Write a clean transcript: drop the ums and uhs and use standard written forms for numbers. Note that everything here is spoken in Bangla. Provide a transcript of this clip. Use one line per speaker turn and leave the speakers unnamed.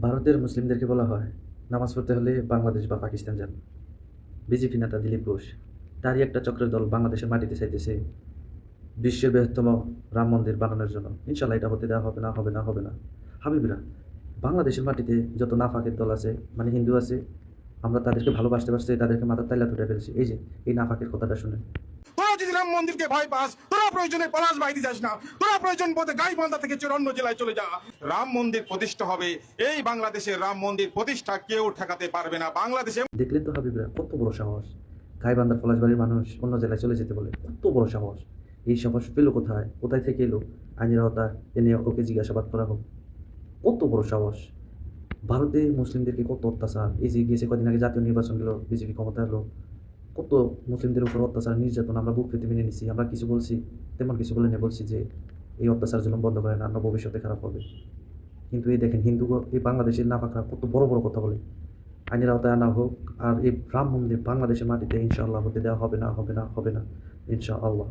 ভারতের মুসলিমদেরকে বলা হয় নামাজ পড়তে হলে বাংলাদেশ বা পাকিস্তান যান। বিজেপি নেতা দিলীপ ঘোষ তারই একটা চক্রের দল বাংলাদেশের মাটিতে চাইতেছে বিশ্বের বৃহত্তম রাম মন্দির বানানোর জন্য। ইনশাল্লাহ এটা হতে দেওয়া হবে না, হবে না, হবে না। হাবিবরা, বাংলাদেশের মাটিতে যত নাফাকের দল আছে, মানে হিন্দু আছে, আমরা তাদেরকে ভালোবাসতে বাসতে তাদেরকে মাথার তাইলা তুলে ফেলছি। এই যে এই নাফাকের কথাটা শুনেন।
তোরা যদি রাম মন্দিরকে ভয় পাস, তোরা প্রয়োজনে পলাশ বাইরে যাস না, তোরা প্রয়োজন বোধে গাইবান্ধা থেকে অন্য জেলায় চলে যা। রাম মন্দির প্রতিষ্ঠা হবে, এই বাংলাদেশের রাম মন্দির প্রতিষ্ঠা কেউ ঠেকাতে পারবে না। বাংলাদেশে
দেখলেন তো হাবিবরা, কত বড় সাহস! গাইবান্ধার পলাশবাড়ির মানুষ অন্য জেলায় চলে যেতে বলে, কত বড় সাহস! এই সাহস পেলো কোথায়, কোথায় থেকে এলো? আইনের আওতা এনে ওকে জিজ্ঞাসাবাদ করা হোক। কত বড় সাহস! ভারতে মুসলিমদেরকে কত অত্যাচার! এই যে গিয়েছে কদিন আগে জাতীয় নির্বাচন গেল, বিজেপি ক্ষমতা এলো, কত মুসলিমদের উপর অত্যাচার নির্যাতন আমরা বুক পেতে মেনে নিছি। আমরা কিছু বলছি? তেমন কিছু বলে নিয়ে বলছি যে এই অত্যাচার জন্য বন্ধ করেন, আমরা ভবিষ্যতে খারাপ হবে। কিন্তু এই দেখেন হিন্দু, এই বাংলাদেশের নাপাকরা কত বড় বড় কথা বলে। আইনের আওতায় আনা হোক, আর এই রাম মন্দির বাংলাদেশের মাটিতে ইনশাআল্লাহ হতে দেওয়া হবে না, হবে না, হবে না, ইনশাআল্লাহ।